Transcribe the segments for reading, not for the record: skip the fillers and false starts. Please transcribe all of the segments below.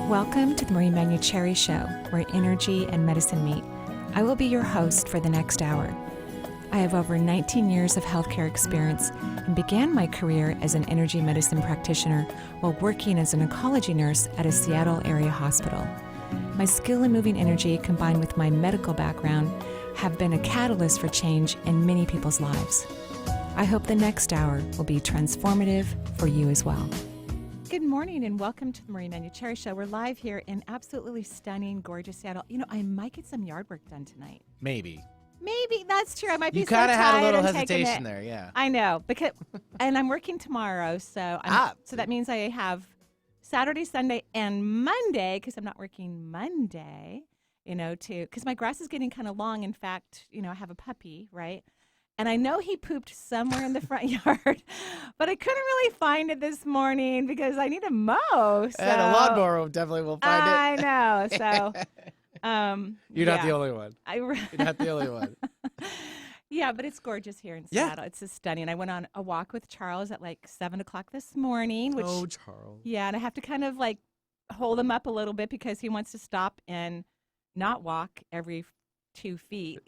Welcome to the Marie Manucherry Show, where energy and medicine meet. I will be your host for the next hour. I have over 19 years of healthcare experience and began my career as an energy medicine practitioner while working as an oncology nurse at a Seattle area hospital. My skill in moving energy combined with my medical background have been a catalyst for change in many people's lives. I hope the next hour will be transformative for you as well. Good morning and welcome to the Marie Manucherry Show. We're live here in absolutely stunning, gorgeous Seattle. You know, I might get some yard work done tonight. Maybe, that's true. I might be you so kind of had a tired little and taking hesitation it. there, yeah. I know, and I'm working tomorrow, so that means I have Saturday, Sunday, and Monday, because I'm not working Monday, because my grass is getting kind of long. In fact, I have a puppy, right? And I know he pooped somewhere in the front yard, but I couldn't really find it this morning because I need to mow. So. And a lawnmower definitely will find it. I know, so... You're not the only one. You're not the only one. Yeah, but it's gorgeous here in Seattle. It's just stunning. I went on a walk with Charles at like 7 o'clock this morning. Charles. Yeah, and I have to kind of like hold him up a little bit because he wants to stop and not walk every 2 feet.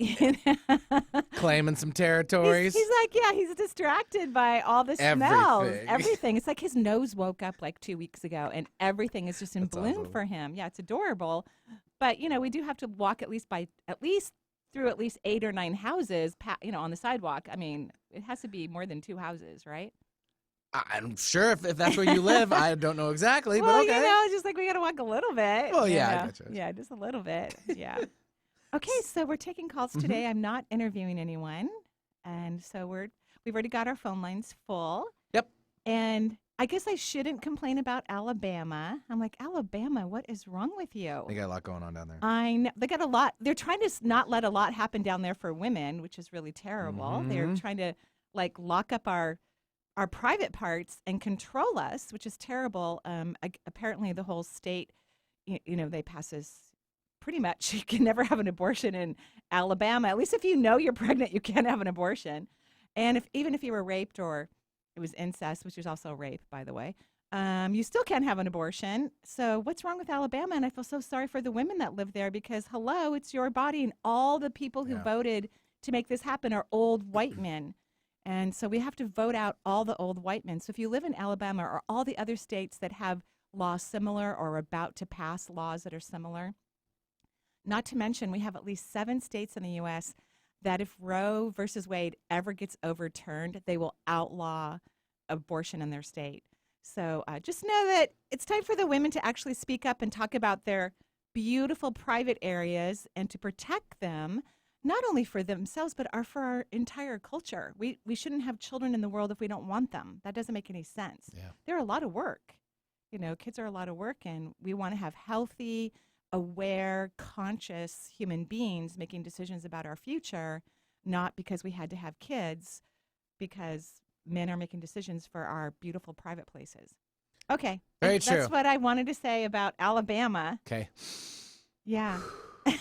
Claiming some territories. He's like, he's distracted by all the smells. Everything. It's like his nose woke up like 2 weeks ago and everything is just in bloom awesome. For him. Yeah, it's adorable. But, we do have to walk at least through at least 8 or 9 houses, on the sidewalk. I mean, it has to be more than 2 houses, right? I'm sure if that's where you live, I don't know exactly, but okay. Just like we got to walk a little bit. Well, yeah, I gotcha. Yeah, just a little bit. Yeah. Okay, so we're taking calls today. I'm not interviewing anyone. And so we've already got our phone lines full. Yep. And I guess I shouldn't complain about Alabama. I'm like, Alabama, what is wrong with you? They got a lot going on down there. I know. They got a lot. They're trying to not let a lot happen down there for women, which is really terrible. Mm-hmm. They're trying to lock up our private parts and control us, which is terrible. Apparently the whole state, they pass this pretty much you can never have an abortion in Alabama. At least if you know you're pregnant, you can't have an abortion. And even if you were raped or it was incest, which is also rape, by the way, you still can't have an abortion. So what's wrong with Alabama? And I feel so sorry for the women that live there because, hello, it's your body. And all the people who voted to make this happen are old white men. And so we have to vote out all the old white men. So if you live in Alabama or all the other states that have laws similar or are about to pass laws that are similar, not to mention, we have at least 7 states in the U.S. that if Roe versus Wade ever gets overturned, they will outlaw abortion in their state. So just know that it's time for the women to actually speak up and talk about their beautiful private areas and to protect them, not only for themselves, but for our entire culture. We shouldn't have children in the world if we don't want them. That doesn't make any sense. Yeah. They're a lot of work. Kids are a lot of work, and we want to have healthy, aware, conscious human beings making decisions about our future, not because we had to have kids, because men are making decisions for our beautiful private places. Okay. Very true. That's what I wanted to say about Alabama. Okay. Yeah.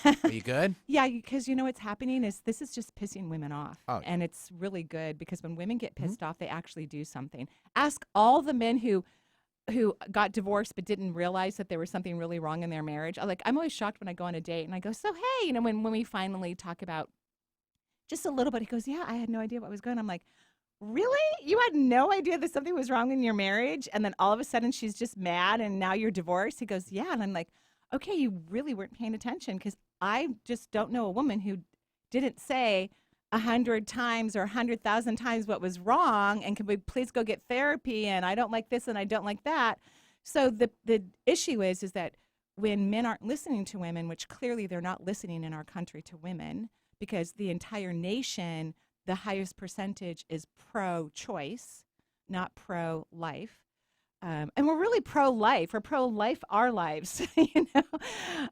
Are you good? Yeah, because what's happening is this is just pissing women off. Oh. And it's really good because when women get pissed off, they actually do something. Ask all the men who got divorced but didn't realize that there was something really wrong in their marriage. I'm always shocked when I go on a date and I go, so hey, when we finally talk about just a little bit, he goes, yeah, I had no idea what was going on. I'm like, really? You had no idea that something was wrong in your marriage? And then all of a sudden she's just mad and now you're divorced? He goes, yeah. And I'm like, okay, you really weren't paying attention because I just don't know a woman who didn't say 100 times or 100,000 times what was wrong, and can we please go get therapy, and I don't like this and I don't like that. So the issue is that when men aren't listening to women, which clearly they're not listening in our country to women, because the entire nation, the highest percentage is pro-choice, not pro-life. And we're really pro-life. We're pro-life our lives.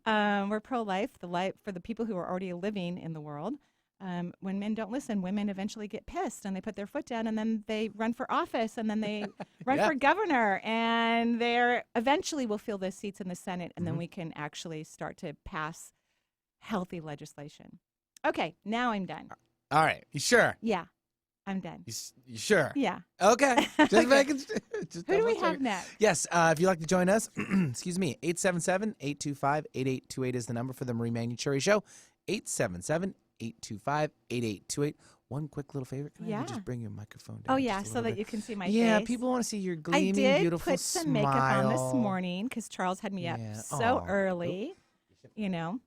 We're pro-life, the life for the people who are already living in the world. When men don't listen, women eventually get pissed and they put their foot down and then they run for office and then they run for governor and they eventually will fill the seats in the Senate and then we can actually start to pass healthy legislation. Okay, now I'm done. All right. You sure? Yeah. I'm done. You sure? Yeah. Okay. Just Okay. making. Just Who do we double have checking. next? Yes. If you'd like to join us, excuse me, 877-825-8828 is the number for the Marie Manuchehri Show. 877-825-8828. One quick little favor. Can I have you just bring your microphone down? Oh, yeah, just a so little that bit? you can see my Yeah, face. people want to see your I gleaming, did beautiful put some smile. makeup on this morning because Charles had me up so Aw. early, you know,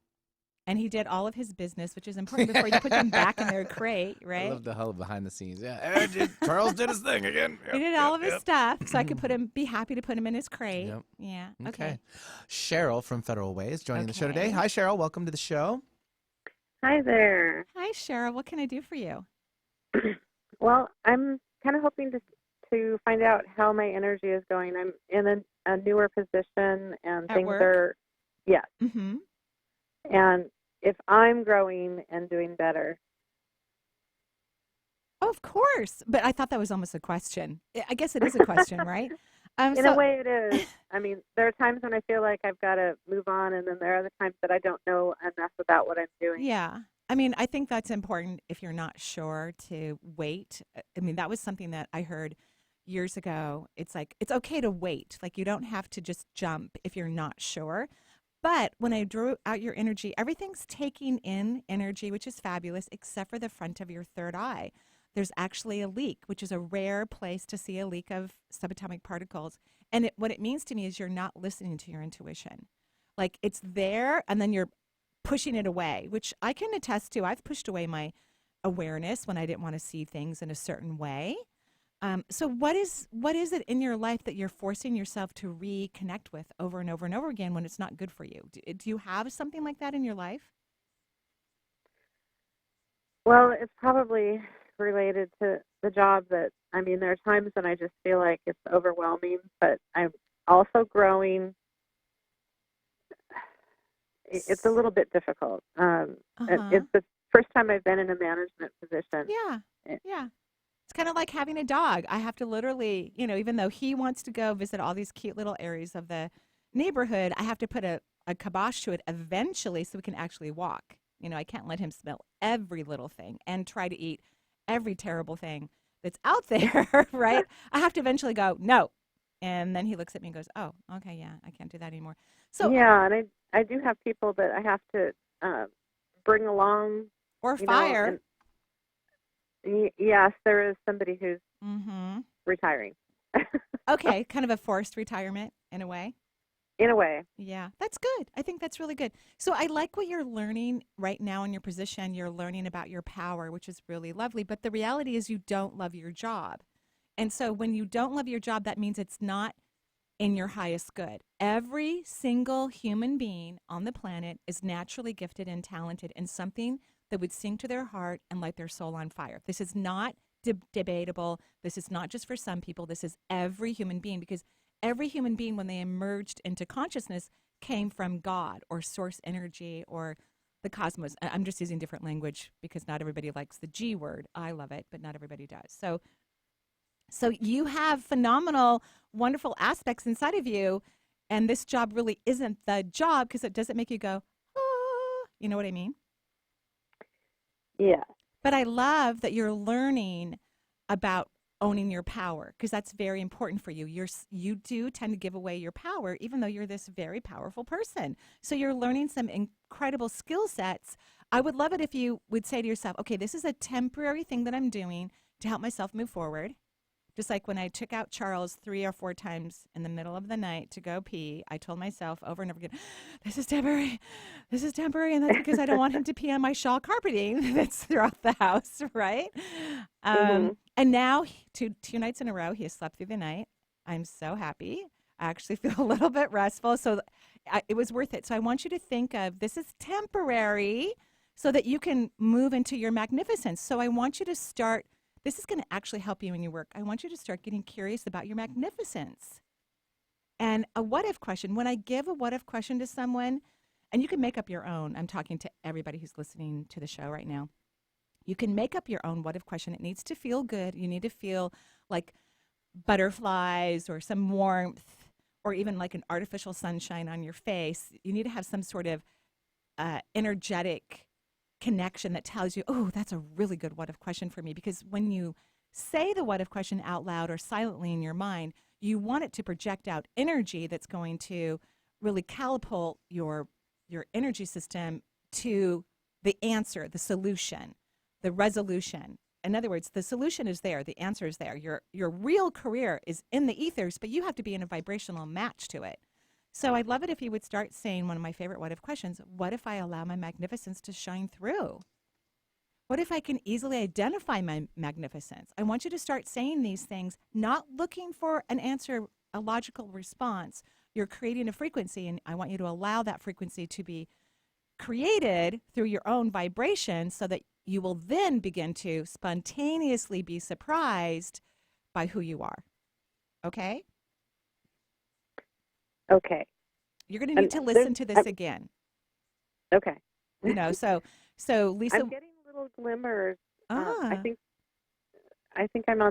and he did all of his business, which is important before you put them back in their crate, I right? love the whole behind the scenes. Yeah, Charles did his thing again. He did all of his stuff, so I could be happy to put him in his crate. Yep. Yeah. Okay. Cheryl from Federal Way is joining the show today. Okay. Hi, Cheryl. Welcome to the show. Hi there. Hi, Cheryl. What can I do for you? Well, I'm kind of hoping to find out how my energy is going. I'm in a newer position, and At things work? are, yes. Mm-hmm. And if I'm growing and doing better. Oh, of course. But I thought that was almost a question. I guess it is a question, right? In a way, it is. I mean, there are times when I feel like I've got to move on, and then there are other times that I don't know enough about what I'm doing. Yeah. I mean, I think that's important if you're not sure to wait. I mean, that was something that I heard years ago. It's like, it's okay to wait. Like, you don't have to just jump if you're not sure. But when I drew out your energy, everything's taking in energy, which is fabulous, except for the front of your third eye. There's actually a leak, which is a rare place to see a leak of subatomic particles. And what it means to me is you're not listening to your intuition. Like, it's there, and then you're pushing it away, which I can attest to. I've pushed away my awareness when I didn't want to see things in a certain way. So what is it in your life that you're forcing yourself to reconnect with over and over and over again when it's not good for you? Do you have something like that in your life? Well, it's probably related to the job there are times when I just feel like it's overwhelming, but I'm also growing. It's a little bit difficult. It's the first time I've been in a management position. Yeah. It's kind of like having a dog. I have to literally, even though he wants to go visit all these cute little areas of the neighborhood, I have to put a kibosh to it eventually so we can actually walk. I can't let him smell every little thing and try to eat every terrible thing that's out there, right? I have to eventually go, no. And then he looks at me and goes, oh, okay, yeah, I can't do that anymore. So yeah, and I do have people that I have to bring along. Or fire. Yes, there is somebody who's retiring. Okay, kind of a forced retirement in a way. In a way. Yeah, that's good. I think that's really good. So I like what you're learning right now in your position. You're learning about your power, which is really lovely. But the reality is you don't love your job. And so when you don't love your job, that means it's not in your highest good. Every single human being on the planet is naturally gifted and talented in something that would sing to their heart and light their soul on fire. This is not debatable. This is not just for some people. This is every human being, because every human being, when they emerged into consciousness, came from God or source energy or the cosmos. I'm just using different language because not everybody likes the G word. I love it, but not everybody does. So you have phenomenal, wonderful aspects inside of you, and this job really isn't the job because it doesn't make you go, ah, you know what I mean? Yeah. But I love that you're learning about owning your power, because that's very important for you. You do tend to give away your power, even though you're this very powerful person. So you're learning some incredible skill sets. I would love it if you would say to yourself, okay, this is a temporary thing that I'm doing to help myself move forward. Just like when I took out Charles 3 or 4 times in the middle of the night to go pee, I told myself over and over again, this is temporary, and that's because I don't want him to pee on my shawl carpeting that's throughout the house, right? And now, 2 nights in a row, he has slept through the night. I'm so happy. I actually feel a little bit restful, so it was worth it. So I want you to think of this is temporary so that you can move into your magnificence. So I want you to start. This is going to actually help you in your work. I want you to start getting curious about your magnificence. And a what-if question, when I give a what-if question to someone, and you can make up your own. I'm talking to everybody who's listening to the show right now. You can make up your own what-if question. It needs to feel good. You need to feel like butterflies or some warmth or even like an artificial sunshine on your face. You need to have some sort of energetic connection that tells you, oh, that's a really good what if question for me. Because when you say the what if question out loud or silently in your mind, you want it to project out energy that's going to really catapult your energy system to the answer, the solution, the resolution. In other words, the solution is there, the answer is there. Your real career is in the ethers, but you have to be in a vibrational match to it. So I'd love it if you would start saying one of my favorite what if questions. What if I allow my magnificence to shine through? What if I can easily identify my magnificence? I want you to start saying these things, not looking for an answer, a logical response. You're creating a frequency, and I want you to allow that frequency to be created through your own vibration so that you will then begin to spontaneously be surprised by who you are. Okay? Okay. You're going to need to listen to this again. Okay. You know, so Lisa, I'm getting little glimmers. Ah. I think I'm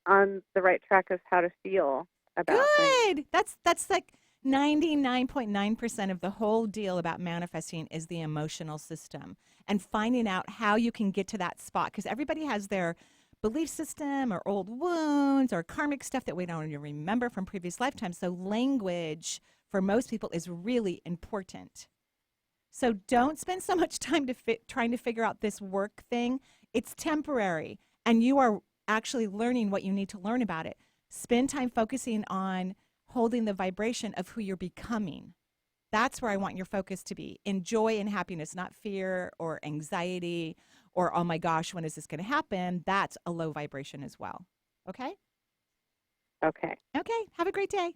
on the right track of how to feel about things. Good. That's like 99.9% of the whole deal about manifesting is the emotional system and finding out how you can get to that spot, because everybody has their belief system or old wounds or karmic stuff that we don't even remember from previous lifetimes. So language for most people is really important. So don't spend so much time trying to figure out this work thing. It's temporary, and you are actually learning what you need to learn about it. Spend time focusing on holding the vibration of who you're becoming. That's where I want your focus to be, in joy and happiness, not fear or anxiety or, oh my gosh, when is this going to happen? That's a low vibration as well. Okay? Okay. Okay. Have a great day.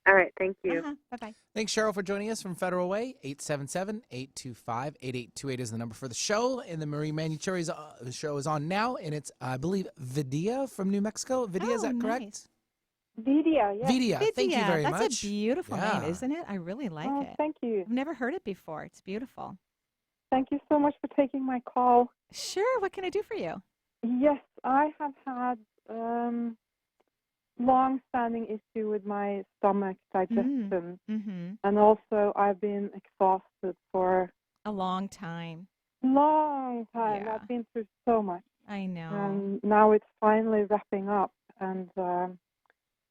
All right. Thank you. Bye-bye. Thanks, Cheryl, for joining us from Federal Way. 877-825-8828 is the number for the show. And the Marie Manucheri's show is on now. And it's, I believe, Vidya from New Mexico. Vidya, is that correct? Nice. Vidya, yes. Vidya, thank you very much. That's a beautiful Yeah. name, isn't it? I really like it. Thank you. I've never heard it before. It's beautiful. Thank you so much for taking my call. Sure. What can I do for you? Yes, I have had long-standing issue with my stomach digestion, Mm-hmm. and also I've been exhausted for A long time. a long time. Yeah. I've been through so much, I know. and now it's finally wrapping up, and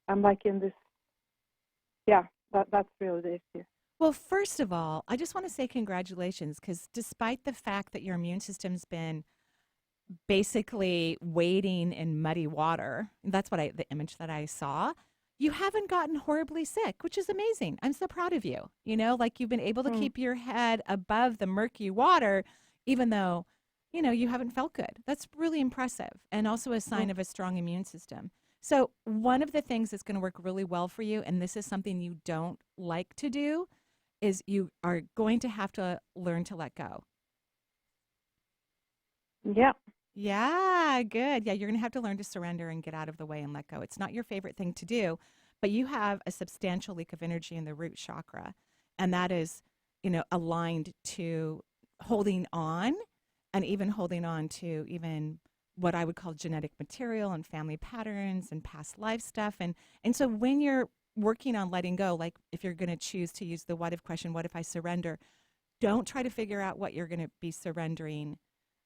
I'm like in this. Yeah, that's really the issue. Well, first of all, I just want to say congratulations, because despite the fact that your immune system's been basically wading in muddy water, that's what the image that I saw, you haven't gotten horribly sick, which is amazing. I'm so proud of you. You know, like you've been able to keep your head above the murky water, even though, you know, you haven't felt good. That's really impressive, and also a sign of a strong immune system. So one of the things that's going to work really well for you, and this is something you don't like to do, is you are going to have to learn to let go. Yeah. Yeah, good. Yeah, you're going to have to learn to surrender and get out of the way and let go. It's not your favorite thing to do, but you have a substantial leak of energy in the root chakra, and that is, you know, aligned to holding on, and even holding on to even what I would call genetic material and family patterns and past life stuff. And so when you're working on letting go, like if you're going to choose to use the what if question, what if I surrender, don't try to figure out what you're going to be surrendering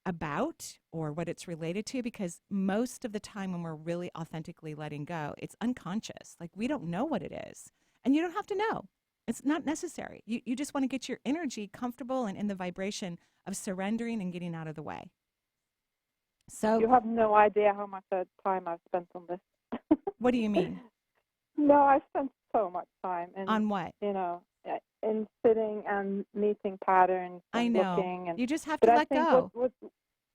about or what it's related to, because most of the time when we're really authentically letting go, it's unconscious. Like we don't know what it is, and you don't have to know. It's not necessary. You just want to get your energy comfortable and in the vibration of surrendering and getting out of the way. So You have no idea how much time I've spent on this. what do you mean? No, I spent so much time On what? you know, in sitting and meeting patterns and I know. looking. And, You just have but to I let think go.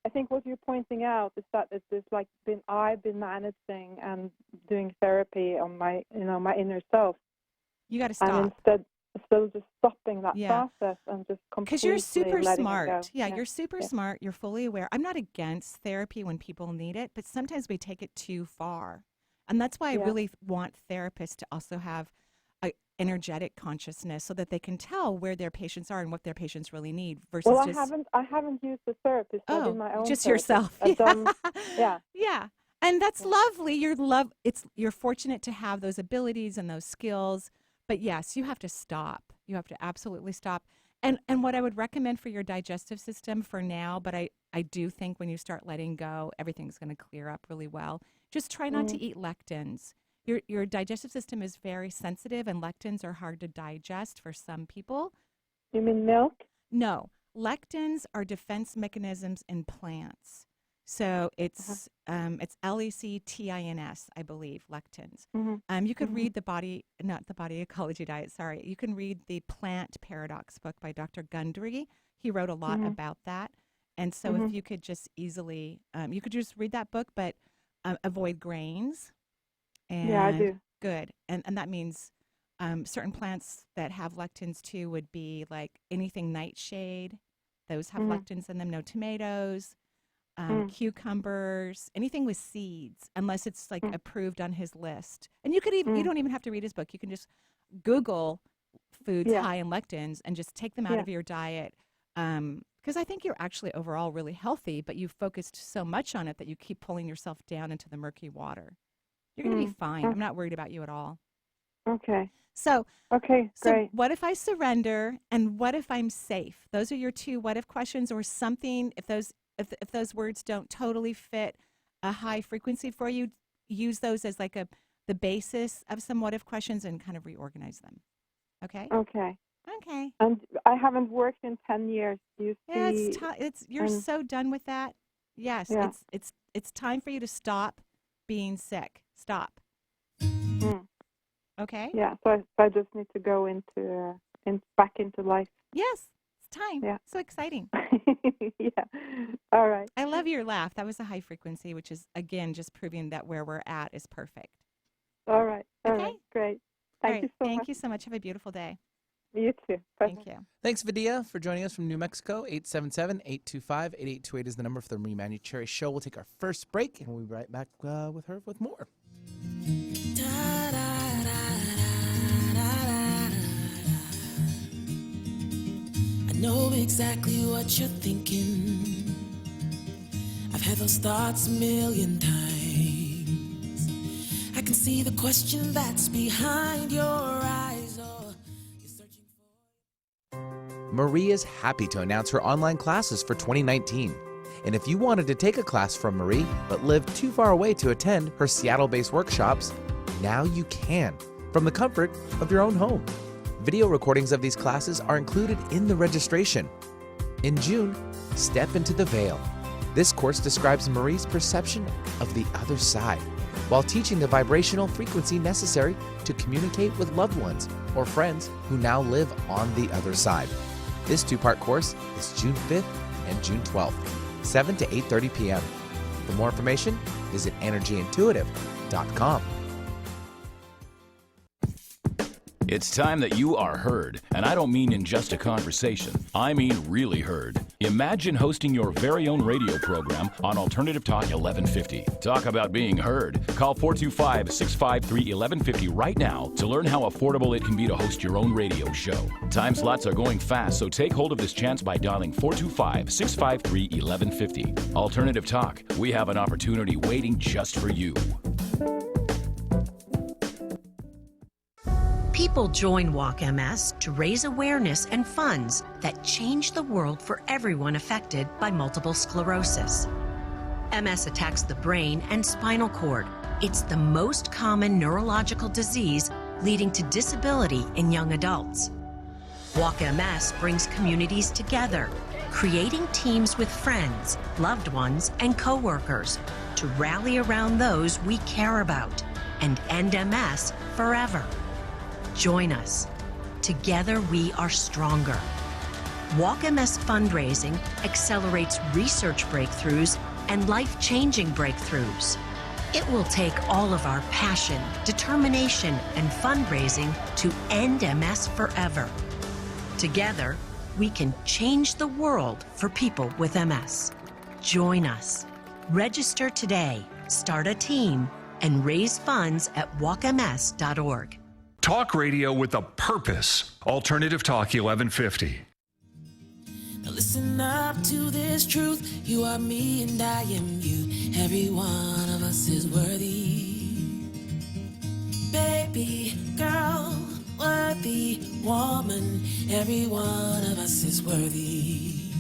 I think what you're pointing out is that it's just like I've been managing and doing therapy on my inner self, You got to and stop. instead of just stopping that Yeah. process and just Because completely you're super letting it go. smart. Yeah, you're super smart. You're fully aware. I'm not against therapy when people need it, but sometimes we take it too far. And that's why I really want therapists to also have a energetic consciousness so that they can tell where their patients are and what their patients really need versus Well, just I haven't used a therapist. I did my own just therapist. yourself. I've done, yeah. Yeah. And that's lovely. You're fortunate to have those abilities and those skills. But yes, you have to stop. You have to absolutely stop. And what I would recommend for your digestive system for now, but I I do think when you start letting go, everything's going to clear up really well. Just try not to eat lectins. Your digestive system is very sensitive, and lectins are hard to digest for some people. You mean milk? No, lectins are defense mechanisms in plants. So it's lectins, I believe, lectins. You could read not the Body Ecology Diet, sorry. You can read the Plant Paradox book by Dr. Gundry. He wrote a lot about that. And so if you could just easily, you could just read that book, but avoid grains. And Yeah, I do. Good. And that means certain plants that have lectins too would be like anything nightshade. Those have lectins in them. No tomatoes, cucumbers, anything with seeds, unless it's like approved on his list. And you could even, you don't even have to read his book. You can just Google foods high in lectins and just take them out of your diet. Because I think you're actually overall really healthy, but you've focused so much on it that you keep pulling yourself down into the murky water. You're going to be fine. I'm not worried about you at all. Okay. So, great. What if I surrender, and what if I'm safe? Those are your two what if questions, or something. If those words don't totally fit a high frequency for you, use those as like the basis of some what if questions and kind of reorganize them. Okay? Okay. Okay. And I haven't worked in 10 years. You see, You're so done with that. Yes, Yeah. it's time for you to stop being sick. Stop. Okay? Yeah, so I just need to go back into life. Yes, it's time. Yeah. So exciting. Yeah. All right. I love your laugh. That was a high frequency, which is, again, just proving that where we're at is perfect. All right. All Okay? right. Great. All Thank right. you so Thank much. you so much. Have a beautiful day. You too. Bye. Thank you. Thanks, Vidya, for joining us from New Mexico. 877-825-8828 is the number for the Marie Manuchehri Show. We'll take our first break, and we'll be right back with her with more. I know exactly what you're thinking. I've had those thoughts a million times. I can see the question that's behind your eyes. Oh, you're searching for... Marie is happy to announce her online classes for 2019. And if you wanted to take a class from Marie, but live too far away to attend her Seattle-based workshops, now you can, from the comfort of your own home. Video recordings of these classes are included in the registration. In June, step into the veil. This course describes Marie's perception of the other side, while teaching the vibrational frequency necessary to communicate with loved ones or friends who now live on the other side. This two-part course is June 5th and June 12th, 7 to 8:30 p.m. For more information, visit energyintuitive.com. It's time that you are heard, and I don't mean in just a conversation. I mean really heard. Imagine hosting your very own radio program on Alternative Talk 1150. Talk about being heard. Call 425-653-1150 right now to learn how affordable it can be to host your own radio show. Time slots are going fast, so take hold of this chance by dialing 425-653-1150. Alternative Talk, we have an opportunity waiting just for you. People join Walk MS to raise awareness and funds that change the world for everyone affected by multiple sclerosis. MS attacks the brain and spinal cord. It's the most common neurological disease leading to disability in young adults. Walk MS brings communities together, creating teams with friends, loved ones, and coworkers to rally around those we care about and end MS forever. Join us. Together we are stronger. Walk MS fundraising accelerates research breakthroughs and life-changing breakthroughs. It will take all of our passion, determination, and fundraising to end MS forever. Together, we can change the world for people with MS. Join us. Register today, start a team, and raise funds at walkms.org. Talk radio with a purpose. Alternative Talk 1150. Now listen up to this truth. You are me and I am you. Every one of us is worthy. Baby, girl, worthy woman. Every one of us is worthy.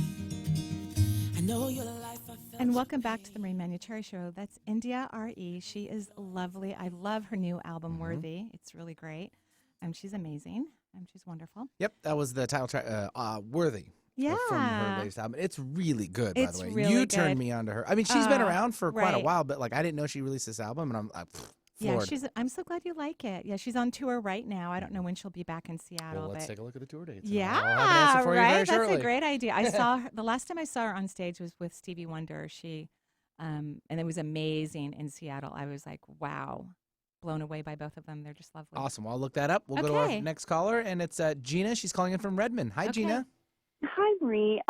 I know you're like And welcome back to the Marie Manuchehri Show. That's India R.E. She is lovely. I love her new album, Worthy. It's really great. She's amazing. She's wonderful. Yep, that was the title track, Worthy. Yeah. From her latest album. It's really good, by the way. Really you good. turned me on to her. I mean, she's been around for quite a right. while, but like I didn't know she released this album, and I'm floored. Yeah, I'm so glad you like it. Yeah, she's on tour right now. I don't know when she'll be back in Seattle. Well, let's but take a look at the tour dates. Yeah, I'll have an answer for you right. very That's shortly. a great idea. I saw her the last time I saw her on stage was with Stevie Wonder. And it was amazing in Seattle. I was like, wow, blown away by both of them. They're just lovely. Awesome. Well, I'll look that up. We'll go to our next caller, and it's Gina. She's calling in from Redmond. Hi, Gina. Hi, Marie.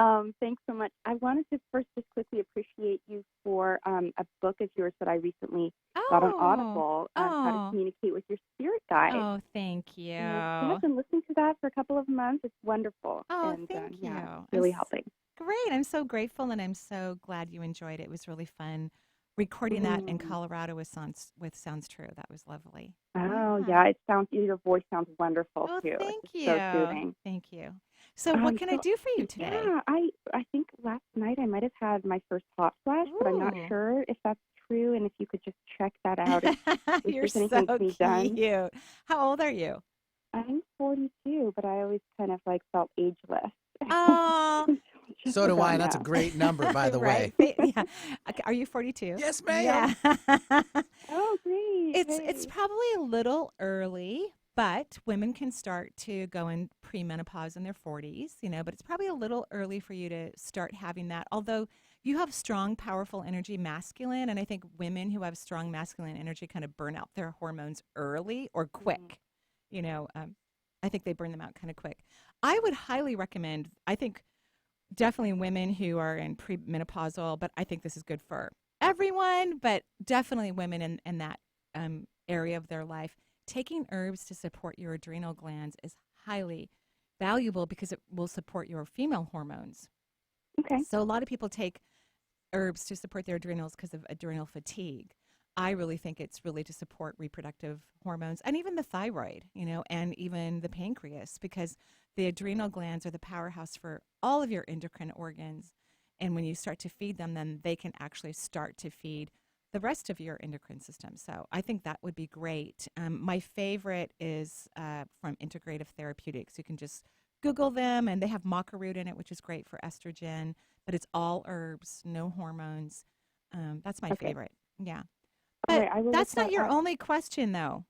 Thanks so much. I wanted to first just quickly appreciate you for a book of yours that I recently got on Audible, How to Communicate with Your Spirit Guide. Oh, thank you. I've been listening to that for a couple of months. It's wonderful. Oh, and, thank you. Yeah, really helping. Great. I'm so grateful, and I'm so glad you enjoyed it. It was really fun recording that in Colorado with Sounds True. That was lovely. Oh, yeah. Your voice sounds wonderful, oh, too. Thank you. So soothing. Thank you. So what can I do for you today? Yeah, I think last night I might have had my first hot flash, but I'm not sure if that's true, and if you could just check that out. If You're there's anything to be done. cute. How old are you? I'm 42, but I always kind of felt ageless. Oh. So do I, and that's a great number, by the way. Yeah. Are you 42? Yes, ma'am. Yeah. Oh, great. It's probably a little early, but women can start to go in premenopause in their 40s, but it's probably a little early for you to start having that. Although you have strong, powerful energy, masculine, and I think women who have strong masculine energy kind of burn out their hormones early or quick. I think they burn them out kind of quick. I would highly recommend, I think definitely women who are in premenopausal, but I think this is good for everyone, but definitely women in that area of their life. Taking herbs to support your adrenal glands is highly valuable because it will support your female hormones. Okay. So a lot of people take herbs to support their adrenals because of adrenal fatigue. I really think it's really to support reproductive hormones and even the thyroid, and even the pancreas, because the adrenal glands are the powerhouse for all of your endocrine organs. And when you start to feed them, then they can actually start to feed the rest of your endocrine system. So I think that would be great. My favorite is from Integrative Therapeutics. You can just Google them, and they have maca root in it, which is great for estrogen, but it's all herbs, no hormones. That's my favorite. Yeah. But that's not your only question, though.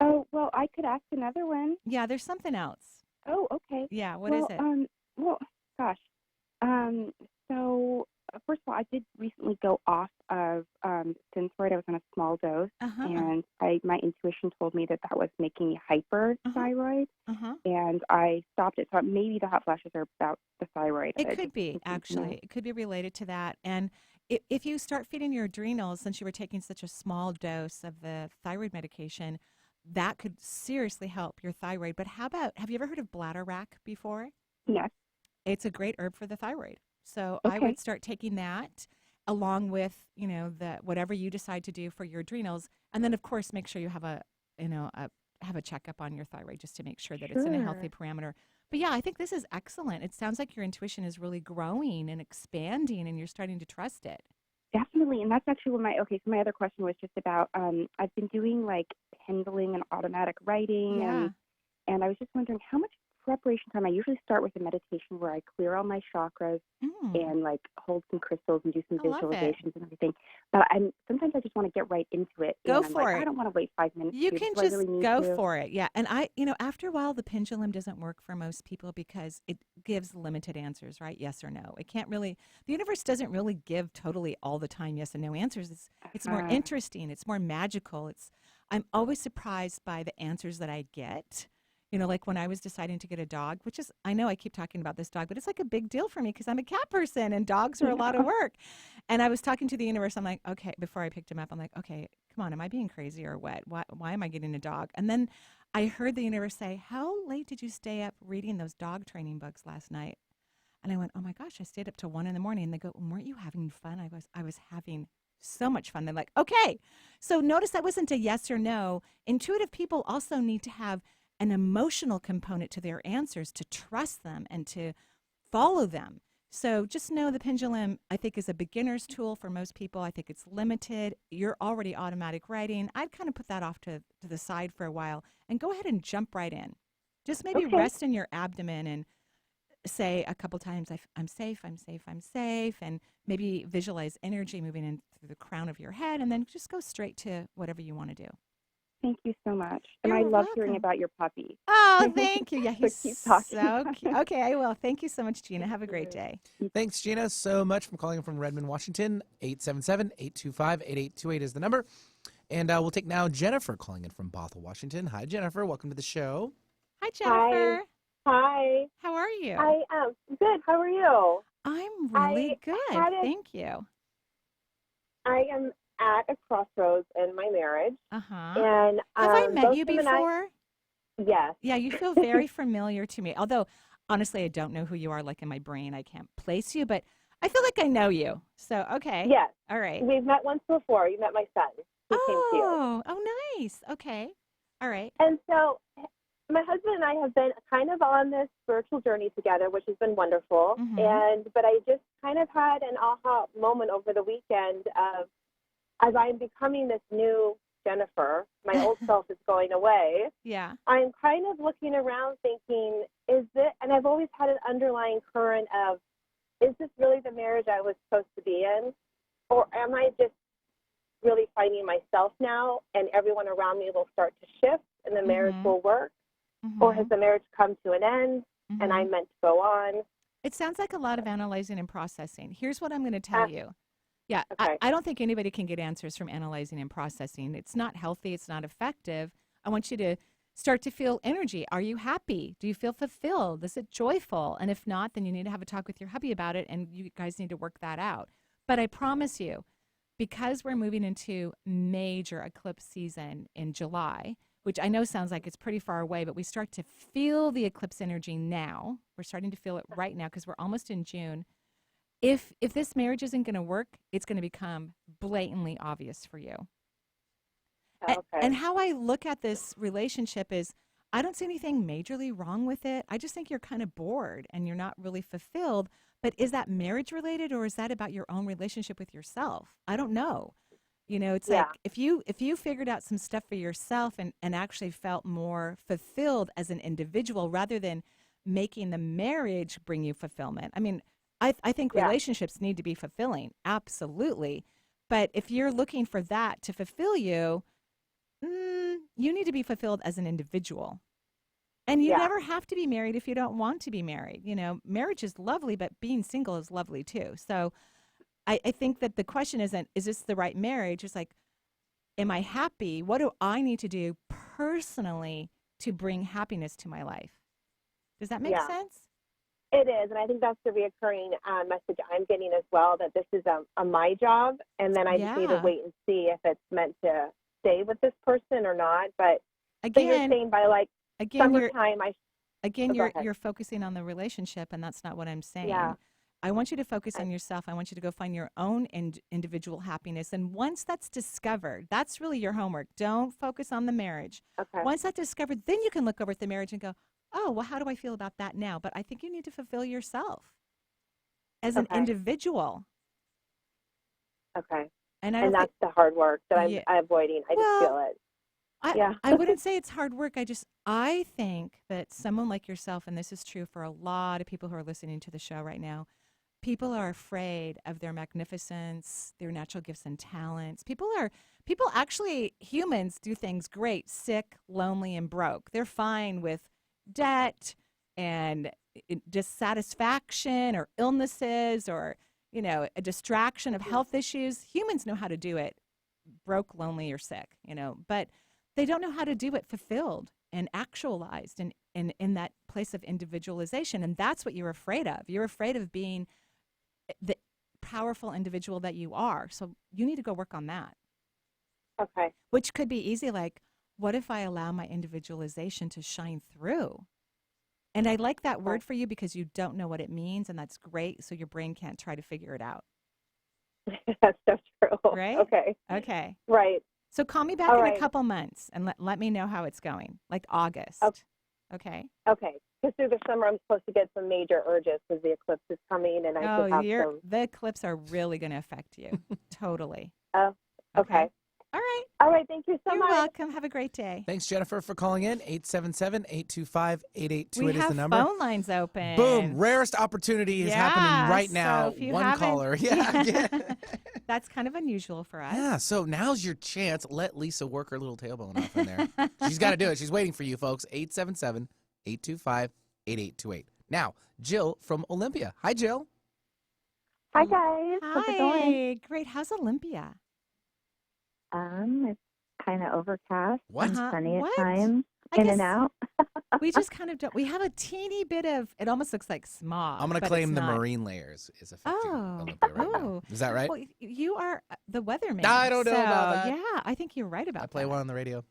Oh, well, I could ask another one. Yeah, there's something else. Oh, okay. Yeah, what is it? Well, gosh. So, first of all, I did recently go off of Synthroid. I was on a small dose, and my intuition told me that was making me hyperthyroid, and I stopped it. So maybe the hot flashes are about the thyroid. It could be, actually. It could be related to that. And if you start feeding your adrenals, since you were taking such a small dose of the thyroid medication, that could seriously help your thyroid. But have you ever heard of bladder wrack before? Yes. It's a great herb for the thyroid. So I would start taking that along with, the whatever you decide to do for your adrenals. And then, of course, make sure you have have a checkup on your thyroid just to make sure that it's in a healthy parameter. But yeah, I think this is excellent. It sounds like your intuition is really growing and expanding, and you're starting to trust it. Definitely, and that's actually what so my other question was just about, I've been doing pendling and automatic writing, and I was just wondering how much preparation time. I usually start with a meditation where I clear all my chakras and hold some crystals and do some visualizations and everything. But sometimes I just want to get right into it. Go and for it. I don't want to wait 5 minutes. You can just go for it. Yeah. And after a while, the pendulum doesn't work for most people because it gives limited answers, right? Yes or no. It can't really, the universe doesn't really give totally all the time yes and no answers. It's more interesting. It's more magical. I'm always surprised by the answers that I get. Like when I was deciding to get a dog, which is, I know I keep talking about this dog, but it's like a big deal for me because I'm a cat person and dogs are a lot of work. And I was talking to the universe. I'm like, okay, before I picked him up, I'm like, okay, come on, am I being crazy or what? Why am I getting a dog? And then I heard the universe say, how late did you stay up reading those dog training books last night? And I went, oh my gosh, I stayed up till 1 a.m. And they go, weren't you having fun? I was having so much fun. They're like, okay. So notice that wasn't a yes or no. Intuitive people also need to have an emotional component to their answers, to trust them and to follow them. So just know the pendulum, I think, is a beginner's tool for most people. I think it's limited. You're already automatic writing. I'd kind of put that off to the side for a while and go ahead and jump right in. Just maybe rest in your abdomen and say a couple times, I'm safe, I'm safe, I'm safe, and maybe visualize energy moving in through the crown of your head, and then just go straight to whatever you want to do. Thank you so much. And You're I love hearing welcome. about your puppy. Oh, thank you. Yeah, So he's keep talking. so cute. Okay, I will. Thank you so much, Gina. Have a great day. Thanks, Gina, so much for calling from Redmond, Washington. 877-825-8828 is the number. And we'll take now Jennifer calling in from Bothell, Washington. Hi, Jennifer. Welcome to the show. Hi, Jennifer. Hi. How are you? I am good. How are you? I'm really good. Thank you. I am at a crossroads in my marriage. Uh-huh. And Have I met both you him and I- before? Yes. Yeah, you feel very familiar to me. Although, honestly, I don't know who you are. Like in my brain, I can't place you, but I feel like I know you. So, okay. Yes. All right. We've met once before. You met my son. He came to you. Oh, nice. Okay. All right. And so my husband and I have been kind of on this spiritual journey together, which has been wonderful. But I just kind of had an aha moment over the weekend of, as I'm becoming this new Jennifer, my old self is going away. Yeah. I'm kind of looking around thinking, and I've always had an underlying current of, is this really the marriage I was supposed to be in? Or am I just really finding myself now, and everyone around me will start to shift and the marriage will work? Or has the marriage come to an end and I'm meant to go on? It sounds like a lot of analyzing and processing. Here's what I'm going to tell you. Yeah, Okay. I don't think anybody can get answers from analyzing and processing. It's not healthy. It's not effective. I want you to start to feel energy. Are you happy? Do you feel fulfilled? Is it joyful? And if not, then you need to have a talk with your hubby about it, and you guys need to work that out. But I promise you, because we're moving into major eclipse season in July, which I know sounds like it's pretty far away, but we start to feel the eclipse energy now. We're starting to feel it right now because we're almost in June. If this marriage isn't going to work, it's going to become blatantly obvious for you. Okay. And how I look at this relationship is, I don't see anything majorly wrong with it. I just think you're kind of bored and you're not really fulfilled. But is that marriage related, or is that about your own relationship with yourself? I don't know. You know, it's like if you figured out some stuff for yourself and actually felt more fulfilled as an individual rather than making the marriage bring you fulfillment. I mean, I think relationships need to be fulfilling, absolutely. But if you're looking for that to fulfill you, you need to be fulfilled as an individual. And you never have to be married if you don't want to be married. You know, marriage is lovely, but being single is lovely too. So I think that the question isn't, is this the right marriage? It's like, am I happy? What do I need to do personally to bring happiness to my life? Does that make sense? It is, and I think that's the reoccurring message I'm getting as well, that this is a my job, and then I just need to wait and see if it's meant to stay with this person or not. But so you're saying by summertime, you're focusing on the relationship, and that's not what I'm saying. Yeah. I want you to focus on yourself. I want you to go find your own individual happiness. And once that's discovered, that's really your homework. Don't focus on the marriage. Okay. Once that's discovered, then you can look over at the marriage and go, oh, well, how do I feel about that now? But I think you need to fulfill yourself as an individual. Okay. And that's the hard work that I'm avoiding. I just feel it. I wouldn't say it's hard work. I think that someone like yourself, and this is true for a lot of people who are listening to the show right now, people are afraid of their magnificence, their natural gifts and talents. Humans do things great, sick, lonely, and broke. They're fine with debt and dissatisfaction or illnesses or, a distraction of health issues. Humans know how to do it, broke, lonely, or sick, but they don't know how to do it fulfilled and actualized and in that place of individualization. And that's what you're afraid of. You're afraid of being the powerful individual that you are. So you need to go work on that. Okay. Which could be easy, like, what if I allow my individualization to shine through? And I like that word for you because you don't know what it means, and that's great, so your brain can't try to figure it out. That's so true. Right? Okay. Right. So call me back in a couple months and let me know how it's going, like August. Okay. Okay? Okay. because through the summer I'm supposed to get some major urges because the eclipse is coming, and I should have some. The eclipse are really going to affect you. Totally. Oh, okay. All right. All right. Thank you so You're much. welcome. Have a great day. Thanks, Jennifer, for calling in. 877-825-8828 We is have the number. phone lines open. Boom. Rarest opportunity is happening right now. So if you One haven't- caller. Yeah. That's kind of unusual for us. Yeah, so now's your chance. Let Lisa work her little tailbone off in there. She's got to do it. She's waiting for you, folks. 877-825-8828. Now, Jill from Olympia. Hi, Jill. Hi, guys. How's it going? Hi. Great. How's Olympia? It's kind of overcast. What? And sunny What? at times. I In guess and out. We just kind of don't. We have a teeny bit of, it almost looks like smog. I'm going to but claim it's the not. marine layers is affecting Oh. Olympia right now. Oh. Is that right? Well, you are the weatherman. I don't know about that. Yeah, I think you're right about I play that. one on the radio.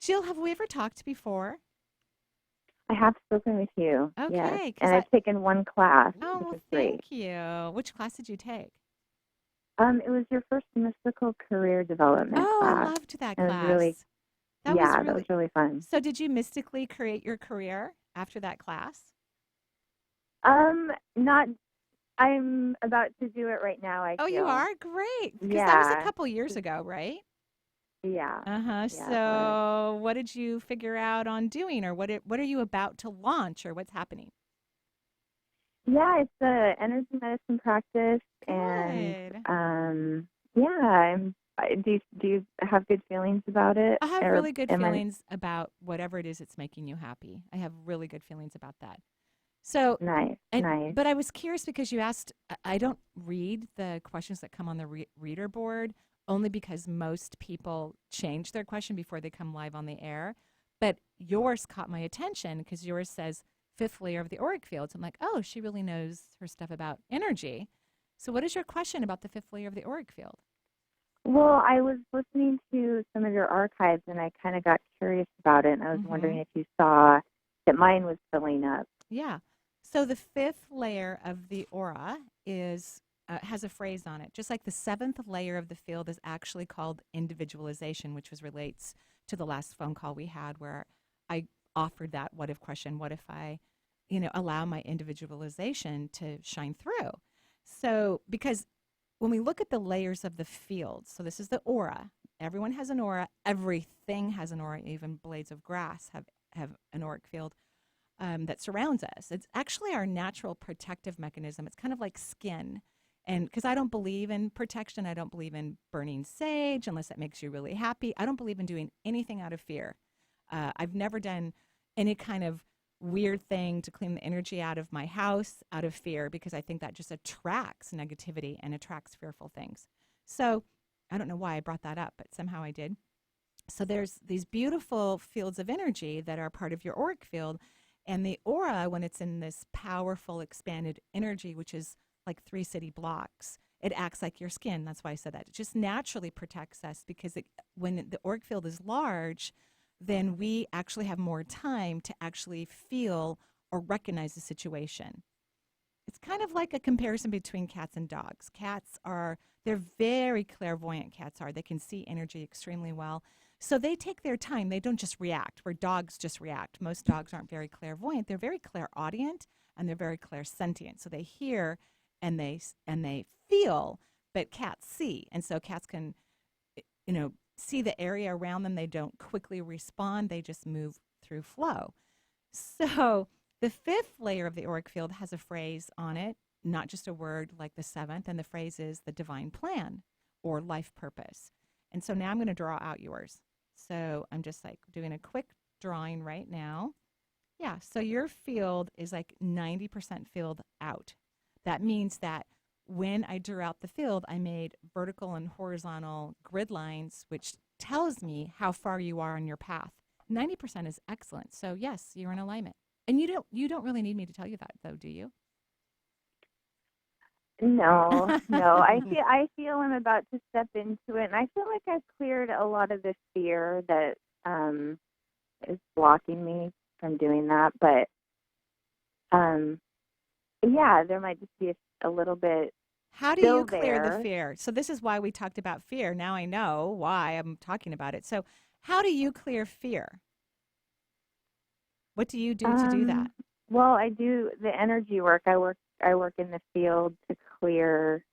Jill, have we ever talked before? I have spoken with you. Okay, Yes. 'cause And I've taken one class. Oh, which well, is great. thank you. Which class did you take? It was your first mystical career development Oh, class. I loved that It was class. really- that yeah, was that was really fun. So did you mystically create your career after that class? Not. I'm about to do it right now. Oh, you feel. are? Great. Because that was a Yeah. couple years ago, right? Yeah. Uh-huh. Yeah, So what did you figure out on doing, or what are you about to launch, or what's happening? Yeah, it's a energy medicine practice, Good. and yeah, do you have good feelings about it? I have Or really good am I- feelings about whatever it is that's making you happy. I have really good feelings about that. So Nice, nice. But I was curious because you asked, I don't read the questions that come on the reader board only because most people change their question before they come live on the air. But yours caught my attention because yours says fifth layer of the auric field. So I'm like, oh, she really knows her stuff about energy. So what is your question about the fifth layer of the auric field? Well, I was listening to some of your archives, and I kind of got curious about it, and I was wondering if you saw that mine was filling up. Yeah. So the fifth layer of the aura is has a phrase on it. Just like the seventh layer of the field is actually called individualization, which relates to the last phone call we had where I offered that what if question. What if I, allow my individualization to shine through? So because when we look at the layers of the field, so this is the aura. Everyone has an aura. Everything has an aura. Even blades of grass have an auric field that surrounds us. It's actually our natural protective mechanism. It's kind of like skin. And because I don't believe in protection, I don't believe in burning sage unless it makes you really happy. I don't believe in doing anything out of fear. I've never done any kind of weird thing to clean the energy out of my house out of fear because I think that just attracts negativity and attracts fearful things. So I don't know why I brought that up, but somehow I did. So there's these beautiful fields of energy that are part of your auric field. And the aura, when it's in this powerful, expanded energy, which is like 3 city blocks, it acts like your skin. That's why I said that. It just naturally protects us because when the auric field is large, then we actually have more time to actually feel or recognize the situation. It's kind of like a comparison between cats and dogs. They're very clairvoyant, cats are. They can see energy extremely well. So they take their time. They don't just react, where dogs just react. Most dogs aren't very clairvoyant. They're very clairaudient, and they're very clairsentient. So they hear and they feel, but cats see. And so cats can, see the area around them. They don't quickly respond. They just move through flow. So the fifth layer of the auric field has a phrase on it, not just a word like the seventh, and the phrase is the divine plan or life purpose. And so now I'm going to draw out yours. So I'm just like doing a quick drawing right now. Yeah, so your field is like 90% filled out. That means that when I drew out the field, I made vertical and horizontal grid lines, which tells me how far you are on your path. 90% is excellent. So yes, you're in alignment. And you don't really need me to tell you that, though, do you? No. I feel I'm about to step into it, and I feel like I've cleared a lot of the fear that is blocking me from doing that. But yeah, there might just be a little bit. How do you clear there. the fear? So this is why we talked about fear. Now I know why I'm talking about it. So how do you clear fear? What do you do to do that? Well, I do the energy work. I work in the field to clear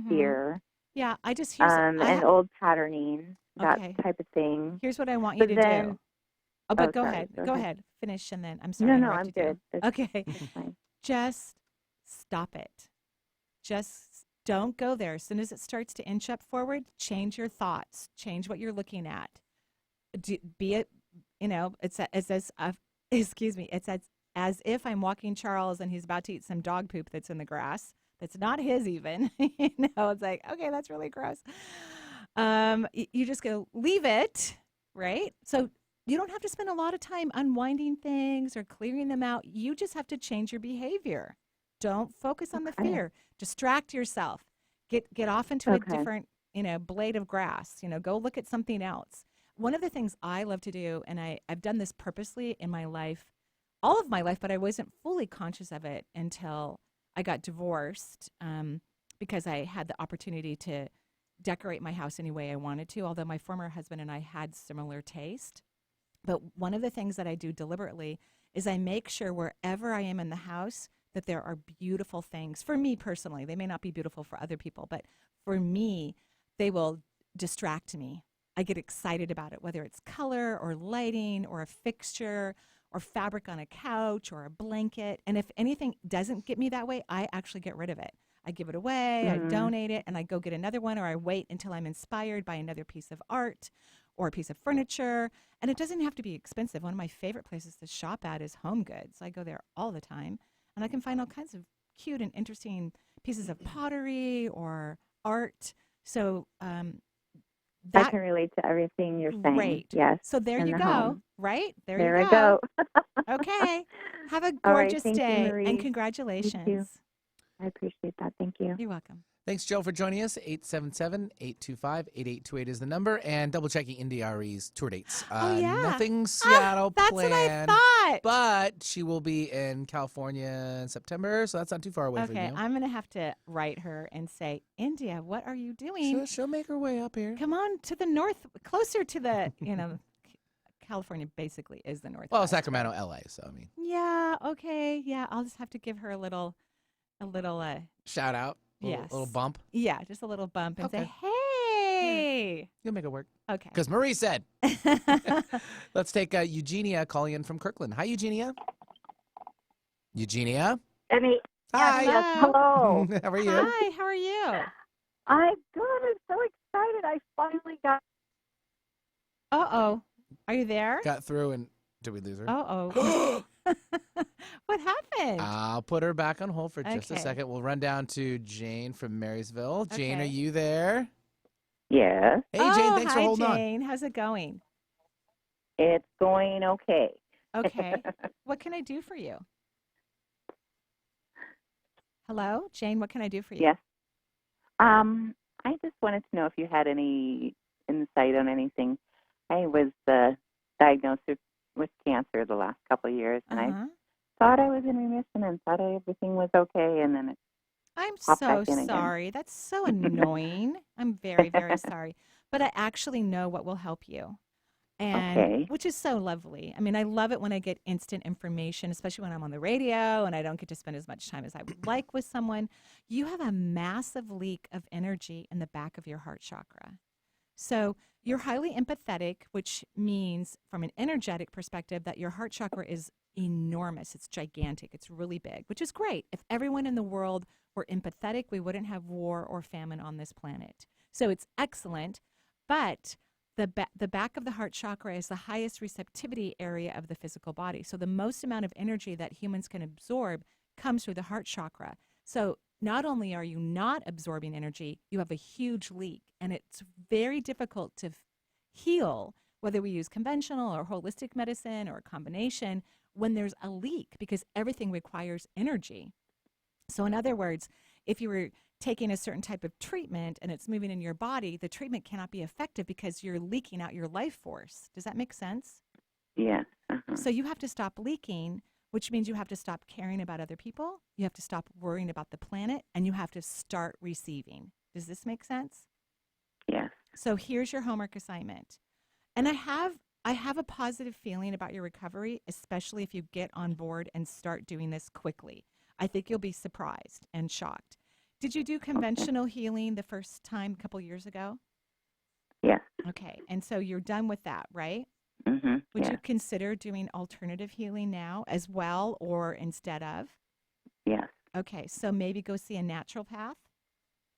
fear. Yeah, I just and old patterning, that Okay. type of thing. Here's what I want you But to then, do. Oh, but go sorry, ahead. go Go ahead. ahead. Finish, and then I'm sorry I No, I'm interrupted good. you. Okay. That's fine. Just stop it. Just don't go there. As soon as it starts to inch up forward, change your thoughts. Change what you're looking at. Be it, it's excuse me, it's as if I'm walking Charles and he's about to eat some dog poop that's in the grass. That's not his even. It's like, okay, that's really gross. You just go, leave it, right? So you don't have to spend a lot of time unwinding things or clearing them out. You just have to change your behavior. Don't focus on the fear. Distract yourself. Get off into a different, blade of grass. Go look at something else. One of the things I love to do, and I've done this purposely in my life, all of my life, but I wasn't fully conscious of it until I got divorced, because I had the opportunity to decorate my house any way I wanted to, although my former husband and I had similar taste. But one of the things that I do deliberately is I make sure wherever I am in the house that there are beautiful things. For me personally, they may not be beautiful for other people, but for me, they will distract me. I get excited about it, whether it's color or lighting or a fixture or fabric on a couch or a blanket. And if anything doesn't get me that way, I actually get rid of it. I give it away, I donate it, and I go get another one, or I wait until I'm inspired by another piece of art or a piece of furniture. And it doesn't have to be expensive. One of my favorite places to shop at is Home Goods. I go there all the time, and I can find all kinds of cute and interesting pieces of pottery or art. So I can relate to everything you're saying. Great. Yes. So there you go. Home. Right? There you I go. Okay. Have a All right, gorgeous thank you, day, Marie. and congratulations. You too. I appreciate that. Thank you. You're welcome. Thanks, Jill, for joining us. 877-825-8828 is the number, and double-checking NDRE's tour dates. Nothing Seattle that's planned. That's what I thought. But she will be in California in September, so that's not too far away from you. Okay, I'm going to have to write her and say, India, what are you doing? She'll make her way up here. Come on to the north, closer to the, California basically is the north. Well, Sacramento, LA, so I mean. Yeah, okay. Yeah, I'll just have to give her a little shout out. Yes. A little bump. Yeah, just a little bump and say, hey. Yeah. You'll make it work. Okay. Because Marie said. Let's take Eugenia calling in from Kirkland. Hi, Eugenia. Eugenia. Emmy. Hi. Yes, hello. How are you? Hi, how are you? I'm good. I'm so excited. I finally got. Uh-oh. Are you there? Got through, and did we lose her? Uh-oh. What happened? I'll put her back on hold for just a Okay. second. We'll run down to Jane from Marysville. Jane, Okay. are you there? Yes. Hey, Jane, thanks for hi, holding Jane. How's it going? It's going okay. Okay. What can I do for you? Hello, Jane, what can I do for you? Yes. I just wanted to know if you had any insight on anything. I was diagnosed with cancer the last couple of years, and I thought I was in remission and thought everything was okay, and then it I'm popped so back in again. sorry. That's so annoying. I'm very, very sorry. But I actually know what will help you. And Okay. which is so lovely. I mean, I love it when I get instant information, especially when I'm on the radio and I don't get to spend as much time as I would like with someone. You have a massive leak of energy in the back of your heart chakra. So you're highly empathetic, which means from an energetic perspective that your heart chakra is enormous. It's gigantic. It's really big, which is great. If everyone in the world were empathetic, we wouldn't have war or famine on this planet. So it's excellent, but the back of the heart chakra is the highest receptivity area of the physical body. So the most amount of energy that humans can absorb comes through the heart chakra. So not only are you not absorbing energy, you have a huge leak, and it's very difficult to heal, whether we use conventional or holistic medicine or a combination, when there's a leak, because everything requires energy. So in other words, if you were taking a certain type of treatment and it's moving in your body, the treatment cannot be effective because you're leaking out your life force. Does that make sense? Yes. So you have to stop leaking, which means you have to stop caring about other people. You have to stop worrying about the planet, and you have to start receiving. Does this make sense? Yes. So here's your homework assignment. And I have I have a positive feeling about your recovery, especially if you get on board and start doing this quickly. I think you'll be surprised and shocked. Did you do conventional healing the first time a couple years ago? Yes. Okay. And so you're done with that, right? Mm-hmm. Would Yes. you consider doing alternative healing now as well or instead of? Yes. Okay. So maybe go see a naturopath.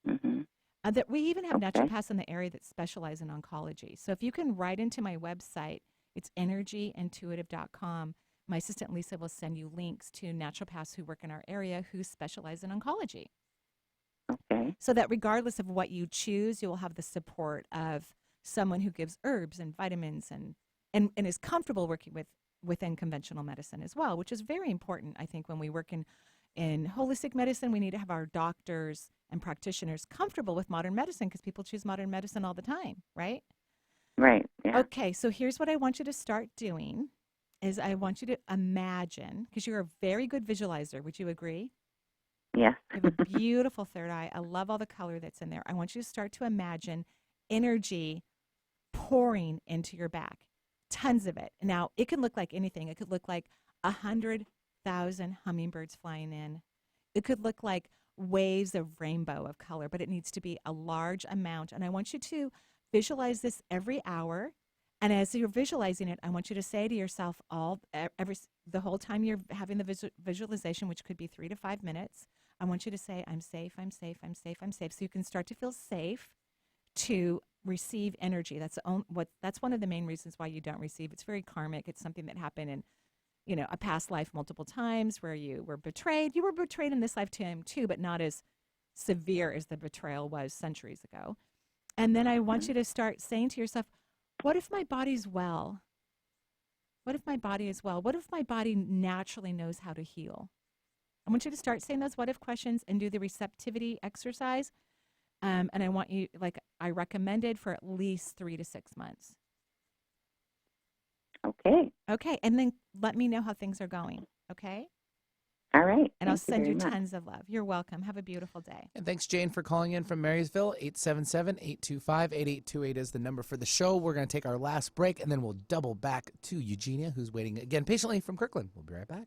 Mm-hmm. That we even have Okay. naturopaths in the area that specialize in oncology. So if you can write into my website, it's energyintuitive.com. My assistant Lisa will send you links to naturopaths who work in our area who specialize in oncology. Okay. So that regardless of what you choose, you will have the support of someone who gives herbs and vitamins and is comfortable working within conventional medicine as well, which is very important, I think, when we work in holistic medicine. We need to have our doctors and practitioners comfortable with modern medicine because people choose modern medicine all the time, right? Right. Yeah. Okay, so here's what I want you to start doing is I want you to imagine, because you're a very good visualizer. Would you agree? Yes. You have a beautiful third eye. I love all the color that's in there. I want you to start to imagine energy pouring into your back, tons of it. Now, it can look like anything. It could look like 100,000 hummingbirds flying in. It could look like waves of rainbow of color, but it needs to be a large amount. And I want you to visualize this every hour. And as you're visualizing it, I want you to say to yourself the whole time you're having the visualization, which could be 3 to 5 minutes, I want you to say, I'm safe, I'm safe, I'm safe, I'm safe. So you can start to feel safe to receive energy. That's one of the main reasons why you don't receive. It's very karmic. It's something that happened in a past life multiple times where you were betrayed. You were betrayed in this lifetime too, but not as severe as the betrayal was centuries ago. And then I want you to start saying to yourself, what if my body's well? What if my body is well? What if my body naturally knows how to heal? I want you to start saying those what if questions and do the receptivity exercise. And I want you, like I recommended, for at least 3 to 6 months. Okay. Okay. And then let me know how things are going. Okay. All right. And I'll Thank send you very much. tons of love. You're welcome. Have a beautiful day. And thanks, Jane, for calling in from Marysville. 877-825-8828 is the number for the show. We're going to take our last break, and then we'll double back to Eugenia, who's waiting again patiently from Kirkland. We'll be right back.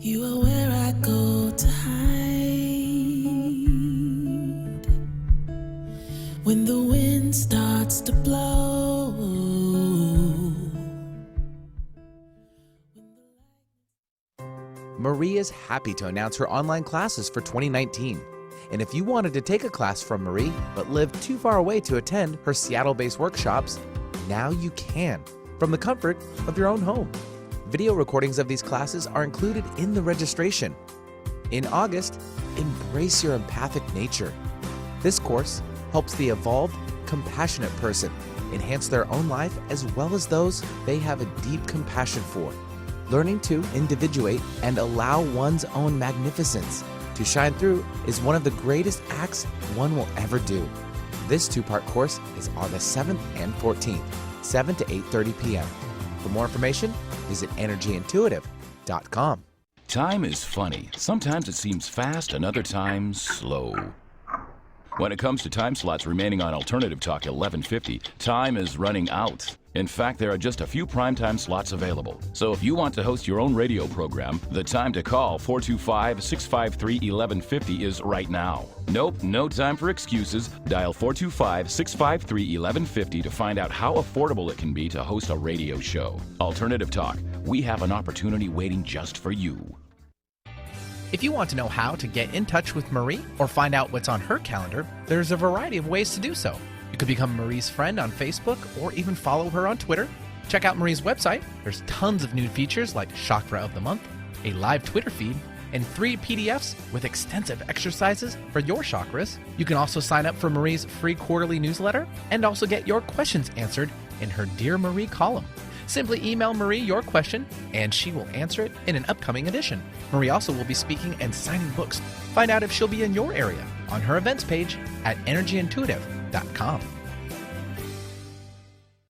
You are where I go to hide when the wind starts to blow. Marie is happy to announce her online classes for 2019. And if you wanted to take a class from Marie but live too far away to attend her Seattle-based workshops, now you can, from the comfort of your own home. Video recordings of these classes are included in the registration. In August, embrace your empathic nature. This course helps the evolved, compassionate person enhance their own life as well as those they have a deep compassion for. Learning to individuate and allow one's own magnificence to shine through is one of the greatest acts one will ever do. This 2-part course is August 7th and 14th, 7 to 8:30 p.m. For more information, visit energyintuitive.com. Time is funny. Sometimes it seems fast and other times slow. When it comes to time slots remaining on Alternative Talk 1150, time is running out. In fact, there are just a few primetime slots available. So if you want to host your own radio program, the time to call 425-653-1150 is right now. Nope, no time for excuses. Dial 425-653-1150 to find out how affordable it can be to host a radio show. Alternative Talk, we have an opportunity waiting just for you. If you want to know how to get in touch with Marie or find out what's on her calendar, there's a variety of ways to do so. You could become Marie's friend on Facebook or even follow her on Twitter. Check out Marie's website. There's tons of new features like Chakra of the Month, a live Twitter feed, and 3 PDFs with extensive exercises for your chakras. You can also sign up for Marie's free quarterly newsletter and also get your questions answered in her Dear Marie column. Simply email Marie your question, and she will answer it in an upcoming edition. Marie also will be speaking and signing books. Find out if she'll be in your area on her events page at energyintuitive.com.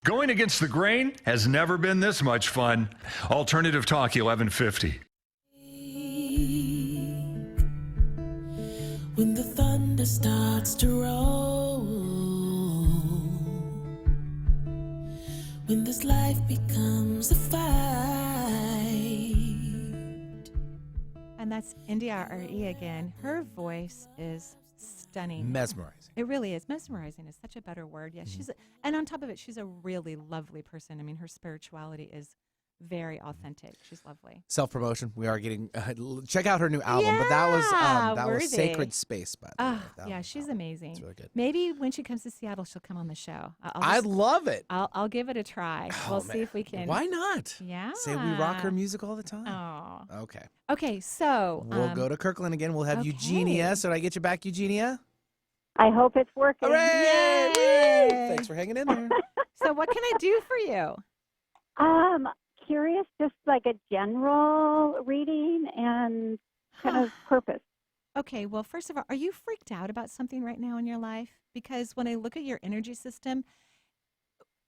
Going against the grain has never been this much fun. Alternative Talk 1150. When the thunder starts to roll, when this life becomes a fight. And that's India R.E. again. Her voice is stunning. Mesmerizing. It really is. Mesmerizing is such a better word. Yeah, and on top of it, she's a really lovely person. I mean, her spirituality is very authentic. She's lovely. Self-promotion. We are getting check out her new album, but that was worthy. Sacred Space, by the way. Yeah, she's amazing. It's really good. Maybe when she comes to Seattle, she'll come on the show. I'd love it. I'll give it a try. We'll see if we can. Why not? Yeah. Say we rock her music all the time. Oh. Okay. Okay, so We'll go to Kirkland again. We'll have Eugenia. So did I get you back, Eugenia? I hope it's working. Hooray! Yay! Thanks for hanging in there. So what can I do for you? Curious, just like a general reading and kind of purpose. Okay, well, first of all, are you freaked out about something right now in your life? Because when I look at your energy system,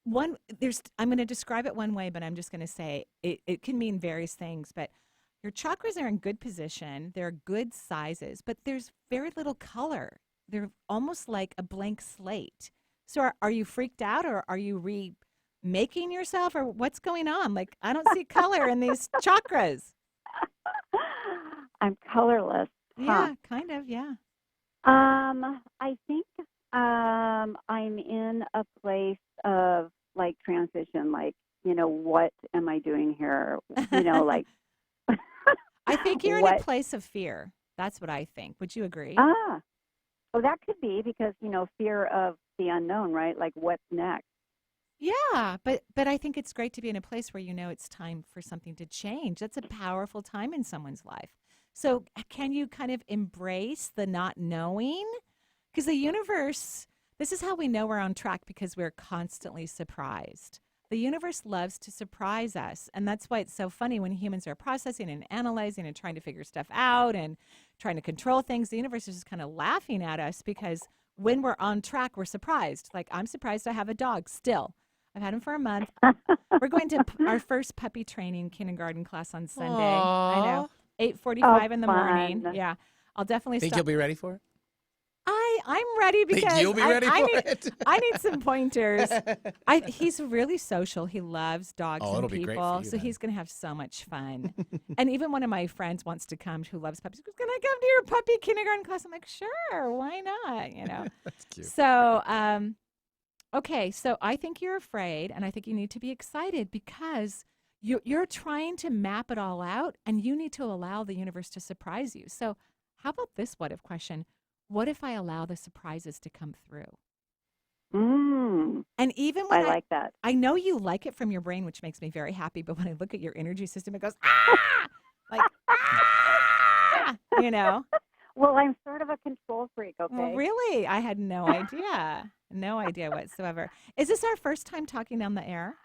I'm going to describe it one way, but I'm just going to say it can mean various things. But your chakras are in good position. They're good sizes, but there's very little color. They're almost like a blank slate. So are you freaked out, or are you remaking yourself, or what's going on? Like, I don't see color in these chakras. I'm colorless. Yeah, kind of, yeah. I think I'm in a place of like transition, like, what am I doing here? Like. I think you're in a place of fear. That's what I think. Would you agree? Oh, that could be because, fear of the unknown, right? Like, what's next? Yeah, but I think it's great to be in a place where it's time for something to change. That's a powerful time in someone's life. So can you kind of embrace the not knowing? Because the universe, this is how we know we're on track, because we're constantly surprised. The universe loves to surprise us, and that's why it's so funny when humans are processing and analyzing and trying to figure stuff out and trying to control things. The universe is just kind of laughing at us, because when we're on track, we're surprised. Like, I'm surprised I have a dog still. I've had him for a month. We're going to our first puppy training kindergarten class on Sunday. Aww. I know, 8:45 in the morning. Fun. Yeah, I'll definitely Think stop. you'll be ready for it? I'm ready because Think you'll be ready for it. I need some pointers. He's really social. He loves dogs and it'll be people, great for you, so then. he's going to have so much fun. And even one of my friends wants to come who loves puppies. Can I come to your puppy kindergarten class? I'm like, sure, why not? That's cute. So, okay, so I think you're afraid, and I think you need to be excited, because you're trying to map it all out, and you need to allow the universe to surprise you. So how about this what-if question? What if I allow the surprises to come through? And even when I like that. I know you like it from your brain, which makes me very happy, but when I look at your energy system, it goes, like, Well, I'm sort of a control freak, okay? Well, really? I had no idea. No idea whatsoever. Is this our first time talking on the air?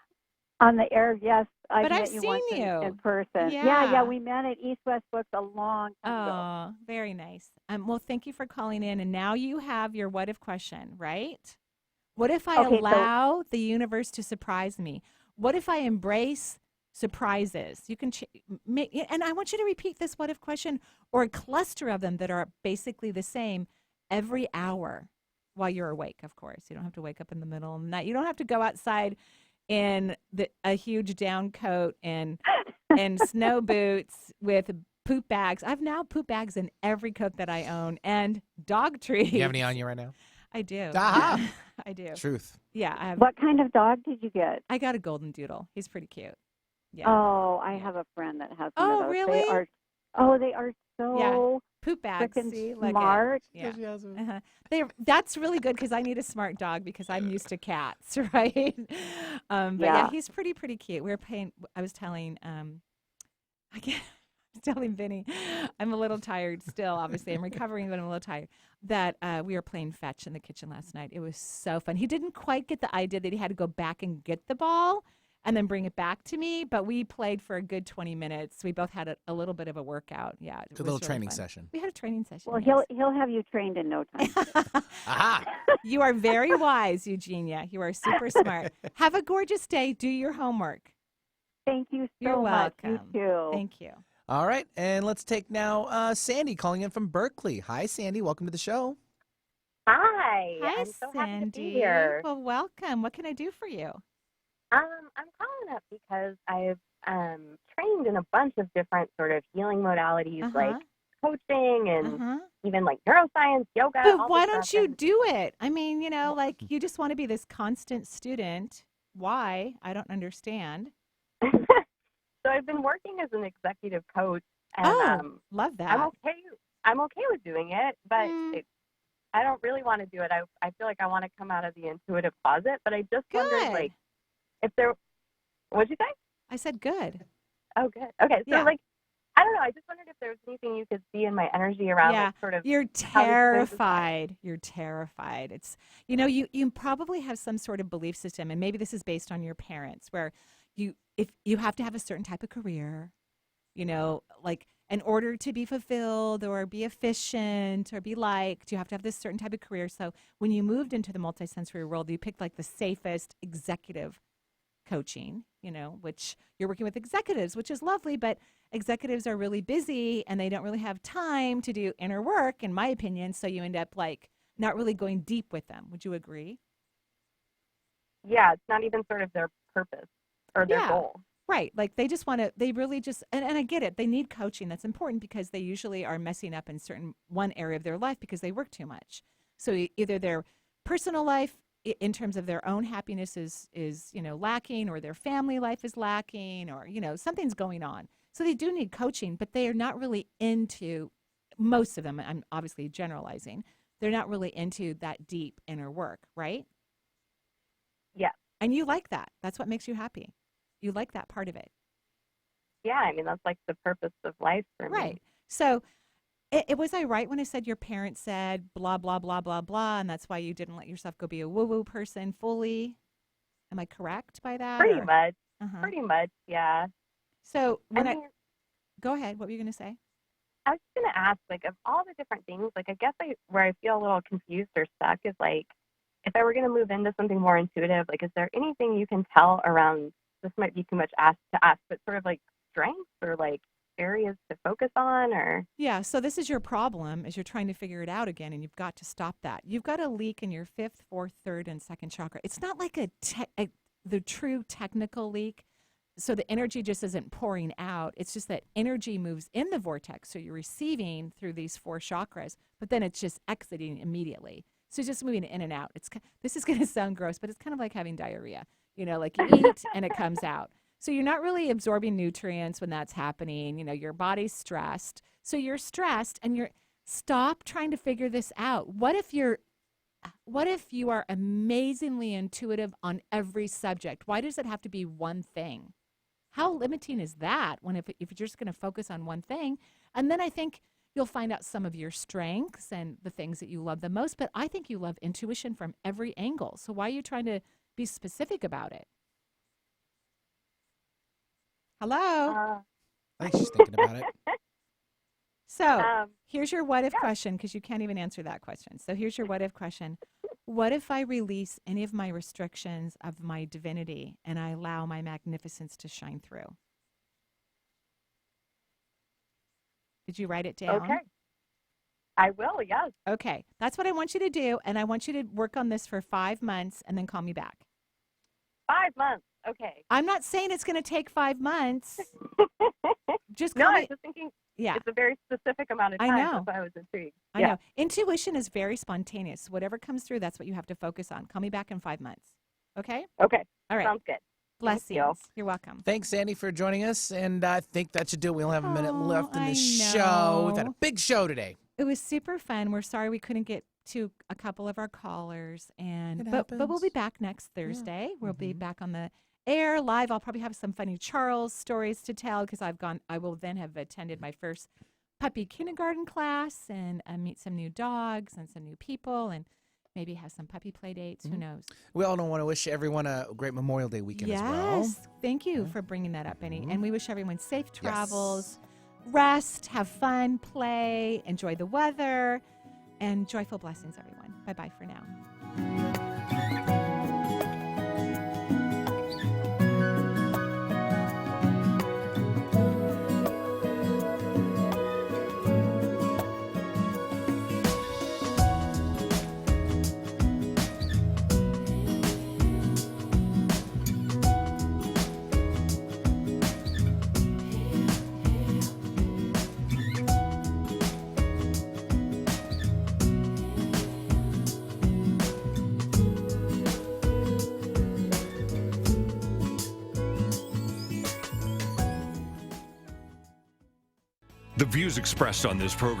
On the air, yes. But I've met you seen once you. in person. Yeah. Yeah, we met at East West Books a long time ago. Oh, very nice. Well, thank you for calling in. And now you have your what if question, right? What if I allow the universe to surprise me? What if I embrace surprises? You can, and I want you to repeat this what if question, or a cluster of them that are basically the same every hour while you're awake, of course. You don't have to wake up in the middle of the night. You don't have to go outside in a huge down coat and snow boots with poop bags. I've now poop bags in every coat that I own, and dog treats. You have any on you right now? I do. Aha! I do. Truth. Yeah. I have, What kind of dog did you get? I got a golden doodle. He's pretty cute. Yeah. Oh, I have a friend that has one of those. Really? They are so poop bags. frickin' See, look smart. Yeah. That's really good, because I need a smart dog, because I'm used to cats, right? But yeah, he's pretty cute. I was telling Vinny, I'm a little tired still. Obviously, I'm recovering, but I'm a little tired. That we were playing fetch in the kitchen last night. It was so fun. He didn't quite get the idea that he had to go back and get the ball. and then bring it back to me. But we played for a good 20 minutes. We both had a little bit of a workout. Yeah, It's a little training session. We had a training session. Well, yes. he'll have you trained in no time. Aha! You are very wise, Eugenia. You are super smart. Have a gorgeous day. Do your homework. Thank you so You're much. welcome. You too. Thank you. All right, and let's take now Sandy calling in from Berkeley. Hi, Sandy. Welcome to the show. Hi. Hi, I'm so Sandy. happy to be here. Well, welcome. What can I do for you? I'm calling up because I've trained in a bunch of different sort of healing modalities, like coaching and even like neuroscience, yoga. all But why this don't stuff. you do it? I mean, like you just want to be this constant student. Why? I don't understand. So I've been working as an executive coach, and love that. I'm okay with doing it, but I don't really want to do it. I feel like I want to come out of the intuitive closet, but I just wondered, like, if there. What'd you say? I said good. Oh, good. Okay, so like, I don't know. I just wondered if there was anything you could see in my energy around, like, sort of. You're terrified. You're terrified. It's you probably have some sort of belief system, and maybe this is based on your parents, where if you have to have a certain type of career, like in order to be fulfilled or be efficient or be liked, you have to have this certain type of career. So when you moved into the multisensory world, you picked like the safest executive coaching, which you're working with executives, which is lovely, but executives are really busy and they don't really have time to do inner work, in my opinion. So you end up like not really going deep with them. Would you agree? Yeah, it's not even sort of their purpose or their goal. Right. Like they really just, and I get it. They need coaching. That's important because they usually are messing up in one area of their life because they work too much. So either their personal life in terms of their own happiness is lacking, or their family life is lacking, or, something's going on. So they do need coaching, but they are not really into, most of them, I'm obviously generalizing, they're not really into that deep inner work, right? Yeah. And you like that. That's what makes you happy. You like that part of it. Yeah, I mean, that's like the purpose of life for me. Right. So was I right when I said your parents said blah, blah, blah, blah, blah, and that's why you didn't let yourself go be a woo-woo person fully? Am I correct by that? Pretty much. Pretty much, yeah. So go ahead. What were you going to say? I was just going to ask, like, of all the different things, like, I guess where I feel a little confused or stuck is, like, if I were going to move into something more intuitive, like, is there anything you can tell around, this might be too much to ask, but sort of like strengths or like areas to focus on, or? Yeah, so this is your problem, is you're trying to figure it out again, and you've got to stop that. You've got a leak in your 5th, 4th, 3rd, and 2nd chakra. It's not like the true technical leak, so the energy just isn't pouring out. It's just that energy moves in the vortex, so you're receiving through these 4 chakras, but then it's just exiting immediately. So it's just moving in and out. This is going to sound gross, but it's kind of like having diarrhea. Like you eat and it comes out. So you're not really absorbing nutrients when that's happening. Your body's stressed. So you're stressed and stop trying to figure this out. What if you are amazingly intuitive on every subject? Why does it have to be one thing? How limiting is that if you're just going to focus on one thing? And then I think you'll find out some of your strengths and the things that you love the most. But I think you love intuition from every angle. So why are you trying to be specific about it? Hello? I think she's thinking about it. So here's your what if question, because you can't even answer that question. So here's your what if question. What if I release any of my restrictions of my divinity and I allow my magnificence to shine through? Did you write it down? Okay. I will, yes. Okay. That's what I want you to do, and I want you to work on this for 5 months and then call me back. 5 months. Okay. I'm not saying it's going to take 5 months. Just no, I was just thinking it's a very specific amount of time. I know. That's why I was intrigued. I know. Intuition is very spontaneous. Whatever comes through, that's what you have to focus on. Call me back in 5 months. Okay? Okay. All right. Sounds good. Blessings. You're welcome. Thanks, Sandy, for joining us. And I think that should do it. We only have a minute left in the show. We've had a big show today. It was super fun. We're sorry we couldn't get to a couple of our callers, but we'll be back next Thursday. We'll be back on the air live. I'll probably have some funny Charles stories to tell because I will then have attended my first puppy kindergarten class and meet some new dogs and some new people. And maybe have some puppy play dates. Who knows? We all want to wish everyone a great Memorial Day weekend as well. Yes. Thank you for bringing that up, Benny. And we wish everyone safe travels, rest, have fun, play, enjoy the weather, and joyful blessings, everyone. Bye-bye for now. The views expressed on this program